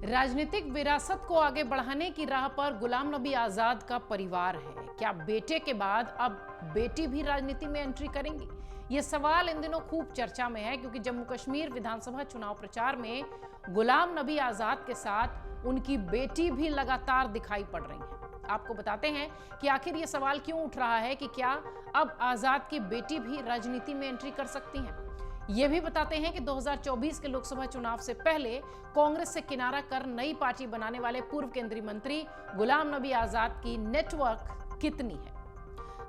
राजनीतिक विरासत को आगे बढ़ाने की राह पर गुलाम नबी आजाद का परिवार है। क्या बेटे के बाद अब बेटी भी राजनीति में एंट्री करेंगी? ये सवाल इन दिनों खूब चर्चा में है, क्योंकि जम्मू कश्मीर विधानसभा चुनाव प्रचार में गुलाम नबी आजाद के साथ उनकी बेटी भी लगातार दिखाई पड़ रही है। आपको बताते हैं कि आखिर ये सवाल क्यों उठ रहा है कि क्या अब आजाद की बेटी भी राजनीति में एंट्री कर सकती हैं। ये भी बताते हैं कि 2024 के लोकसभा चुनाव से पहले कांग्रेस से किनारा कर नई पार्टी बनाने वाले पूर्व केंद्रीय मंत्री गुलाम नबी आजाद की नेटवर्क कितनी है।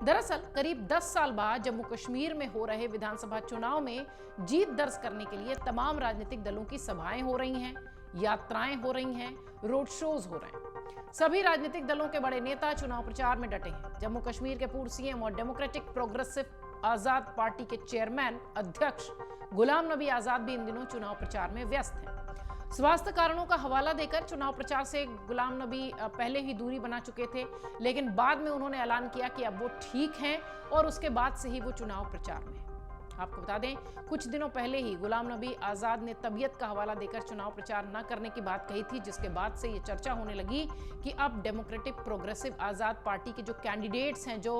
दरअसल करीब 10 साल बाद जम्मू कश्मीर में हो रहे विधानसभा चुनाव में जीत दर्ज करने के लिए तमाम राजनीतिक दलों की सभाएं हो रही हैं, यात्राएं हो रही हैं, रोड शोज हो रहे हैं। सभी राजनीतिक दलों के बड़े नेता चुनाव प्रचार में डटे हैं। जम्मू कश्मीर के पूर्व सीएम और डेमोक्रेटिक प्रोग्रेसिव आजाद पार्टी के चेयरमैन अध्यक्ष गुलाम नबी आजाद भी इन दिनों चुनाव प्रचार में व्यस्त हैं। स्वास्थ्य कारणों का हवाला देकर चुनाव प्रचार से गुलाम नबी पहले ही दूरी बना चुके थे, लेकिन बाद में उन्होंने ऐलान किया कि अब वो ठीक हैं और उसके बाद से ही वो चुनाव प्रचार में हैं। आपको बता दें, कुछ दिनों पहले ही गुलाम नबी आजाद ने तबीयत का हवाला देकर चुनाव प्रचार न करने की बात कही थी, जिसके बाद से ये चर्चा होने लगी कि अब डेमोक्रेटिक प्रोग्रेसिव आजाद पार्टी के जो कैंडिडेट्स हैं, जो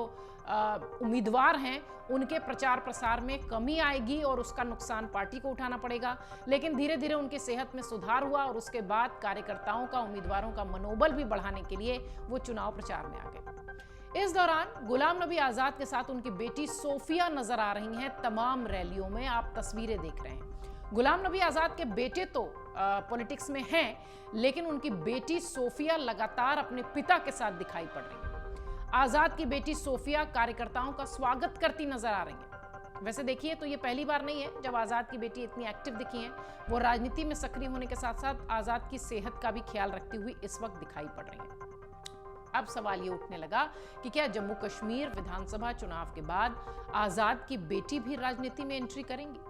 उम्मीदवार हैं, उनके प्रचार प्रसार में कमी आएगी और उसका नुकसान पार्टी को उठाना पड़ेगा। लेकिन धीरे धीरे उनकी सेहत में सुधार हुआ और उसके बाद कार्यकर्ताओं का, उम्मीदवारों का मनोबल भी बढ़ाने के लिए वो चुनाव प्रचार में आ गए। इस दौरान गुलाम नबी आजाद के साथ उनकी बेटी सोफिया नजर आ रही हैं तमाम रैलियों में। आप तस्वीरें देख रहे हैं। गुलाम नबी आजाद के बेटे तो पॉलिटिक्स में हैं, लेकिन उनकी बेटी सोफिया लगातार अपने पिता के साथ दिखाई पड़ रही है। आजाद की बेटी सोफिया कार्यकर्ताओं का स्वागत करती नजर आ रही है। वैसे देखिए तो ये पहली बार नहीं है जब आजाद की बेटी इतनी एक्टिव दिखी है। वो राजनीति में सक्रिय होने के साथ साथ आजाद की सेहत का भी ख्याल रखती हुई इस वक्त दिखाई पड़ रही है। अब सवाल ये उठने लगा कि क्या जम्मू कश्मीर विधानसभा चुनाव के बाद आजाद की बेटी भी राजनीति में एंट्री करेंगी?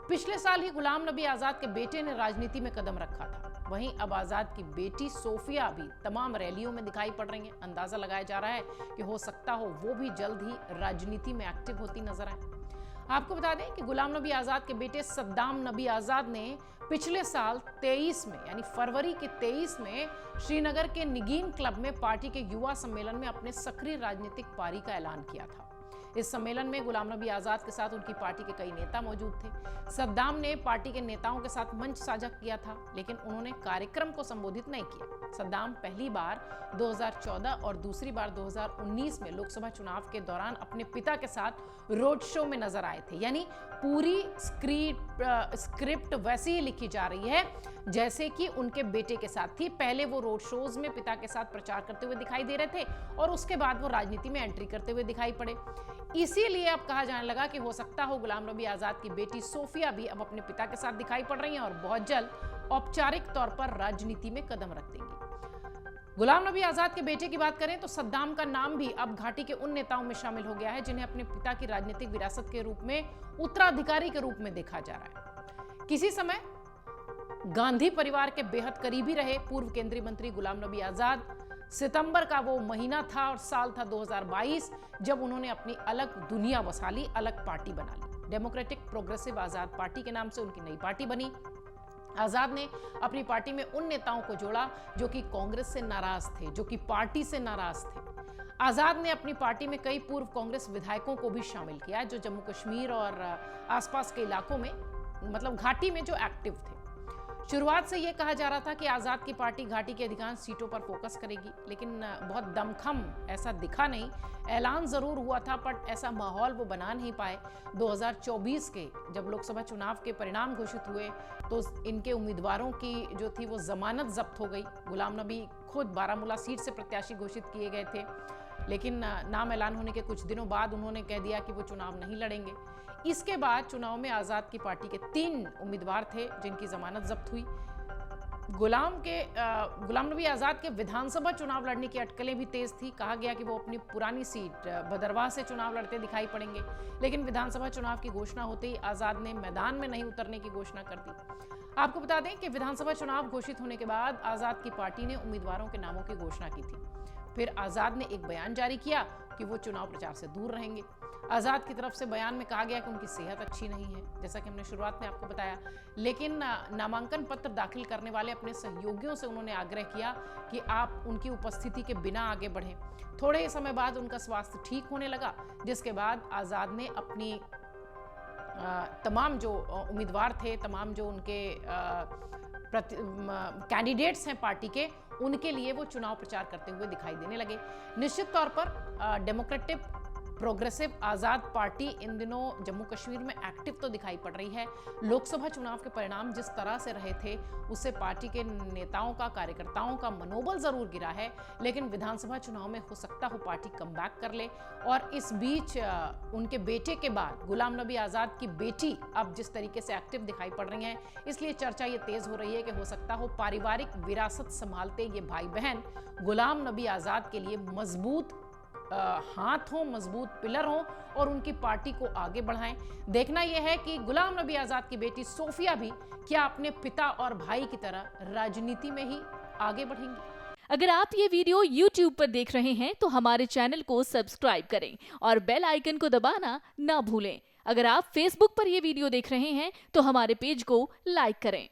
पिछले साल ही गुलाम नबी आजाद के बेटे ने राजनीति में कदम रखा था। वहीं अब आजाद की बेटी सोफिया भी तमाम रैलियों में दिखाई पड़ रही हैं। अंदाजा लगाया जा रहा है कि हो सकता हो वो भी जल्द ही राजनीति में एक्टिव होती नजर आए। आपको बता दें कि गुलाम नबी आजाद के बेटे सद्दाम नबी आजाद ने पिछले साल 23 में, यानी फरवरी के 23 में श्रीनगर के निगीन क्लब में पार्टी के युवा सम्मेलन में अपने सक्रिय राजनीतिक पारी का ऐलान किया था। इस सम्मेलन में गुलाम नबी आजाद के साथ उनकी पार्टी के कई नेता मौजूद थे। सद्दाम ने पार्टी के नेताओं के साथ मंच साझा किया था, लेकिन उन्होंने कार्यक्रम को संबोधित नहीं किया। सद्दाम पहली बार 2014 और दूसरी बार 2019 में लोकसभा चुनाव के दौरान अपने पिता के साथ रोड शो में नजर आए थे। यानी पूरी स्क्रिप्ट वैसी ही लिखी जा रही है जैसे कि उनके बेटे के साथ थी। पहले वो रोड शोज में पिता के साथ प्रचार करते हुए दिखाई दे रहे थे और उसके बाद वो राजनीति में एंट्री करते हुए दिखाई पड़े। इसीलिए अब कहा जाने लगा कि हो सकता हो गुलाम नबी आजाद की बेटी सोफिया भी अब अपने पिता के साथ दिखाई पड़ रही हैं और बहुत जल्द औपचारिक तौर पर राजनीति में कदम रख देंगी। गुलाम नबी आजाद के बेटे की बात करें तो सद्दाम का नाम भी अब घाटी के उन नेताओं में शामिल हो गया है जिन्हें अपने पिता की राजनीतिक विरासत के रूप में उत्तराधिकारी के रूप में देखा जा रहा है। किसी समय गांधी परिवार के बेहद करीबी रहे पूर्व केंद्रीय मंत्री गुलाम नबी आजाद। सितंबर का वो महीना था और साल था 2022 जब उन्होंने अपनी अलग दुनिया बसा ली, अलग पार्टी बना ली। डेमोक्रेटिक प्रोग्रेसिव आजाद पार्टी के नाम से उनकी नई पार्टी बनी। आजाद ने अपनी पार्टी में उन नेताओं को जोड़ा जो कि कांग्रेस से नाराज थे, जो कि पार्टी से नाराज थे। आजाद ने अपनी पार्टी में कई पूर्व कांग्रेस विधायकों को भी शामिल किया जो जम्मू कश्मीर और आसपास के इलाकों में, मतलब घाटी में, जो एक्टिव थे। शुरुआत से यह कहा जा रहा था कि आजाद की पार्टी घाटी की अधिकांश सीटों पर फोकस करेगी, लेकिन बहुत दमखम ऐसा दिखा नहीं। ऐलान जरूर हुआ था पर ऐसा माहौल वो बना नहीं पाए। 2024 के जब लोकसभा चुनाव के परिणाम घोषित हुए तो इनके उम्मीदवारों की जो थी वो जमानत जब्त हो गई। गुलाम नबी खुद बारामूला सीट से प्रत्याशी घोषित किए गए थे, लेकिन नाम ऐलान होने के कुछ दिनों बाद उन्होंने कह दिया कि वो चुनाव नहीं लड़ेंगे। इसके बाद चुनाव में आजाद की पार्टी के 3 उम्मीदवार थे जिनकी जमानत जब्त हुई। गुलाम नबी आजाद के विधानसभा चुनाव लड़ने की अटकलें भी तेज थी। कहा गया कि वो अपनी पुरानी सीट भदरवाह से चुनाव लड़ते दिखाई पड़ेंगे, लेकिन विधानसभा चुनाव की घोषणा होते ही आजाद ने मैदान में नहीं उतरने की घोषणा कर दी। आपको बता दें कि विधानसभा चुनाव घोषित होने के बाद आजाद की पार्टी ने उम्मीदवारों के नामों की घोषणा की थी। फिर आज़ाद ने एक बयान जारी किया कि वो चुनाव प्रचार से दूर रहेंगे। आज़ाद की तरफ से बयान में कहा गया कि उनकी सेहत अच्छी नहीं है, जैसा कि हमने शुरुआत में आपको बताया, लेकिन नामांकन पत्र दाखिल करने वाले अपने सहयोगियों से उन्होंने आग्रह किया कि आप उनकी उपस्थिति के बिना आगे बढ़ें। थोड़े ही समय बाद उनका स्वास्थ्य ठीक होने लगा, जिसके बाद आज़ाद ने अपनी तमाम जो उम्मीदवार थे, तमाम जो उनके कैंडिडेट्स हैं पार्टी के, उनके लिए वो चुनाव प्रचार करते हुए दिखाई देने लगे। निश्चित तौर पर डेमोक्रेटिक प्रोग्रेसिव आज़ाद पार्टी इन दिनों जम्मू कश्मीर में एक्टिव तो दिखाई पड़ रही है। लोकसभा चुनाव के परिणाम जिस तरह से रहे थे उससे पार्टी के नेताओं का, कार्यकर्ताओं का मनोबल जरूर गिरा है, लेकिन विधानसभा चुनाव में हो सकता हो पार्टी कमबैक कर ले। और इस बीच उनके बेटे के बाद गुलाम नबी आज़ाद की बेटी अब जिस तरीके से एक्टिव दिखाई पड़ रही हैं, इसलिए चर्चा ये तेज हो रही है कि हो सकता हो पारिवारिक विरासत संभालते ये भाई बहन गुलाम नबी आज़ाद के लिए मजबूत हाथ हो, मजबूत पिलर हो और उनकी पार्टी को आगे बढ़ाएं। देखना यह है कि गुलाम नबी आज़ाद की बेटी सोफिया भी क्या अपने पिता और भाई की तरह राजनीति में ही आगे बढ़ेंगी। अगर आप ये वीडियो YouTube पर देख रहे हैं तो हमारे चैनल को सब्सक्राइब करें और बेल आइकन को दबाना ना भूलें। अगर आप Facebook पर ये वीडियो देख रहे हैं तो हमारे पेज को लाइक करें।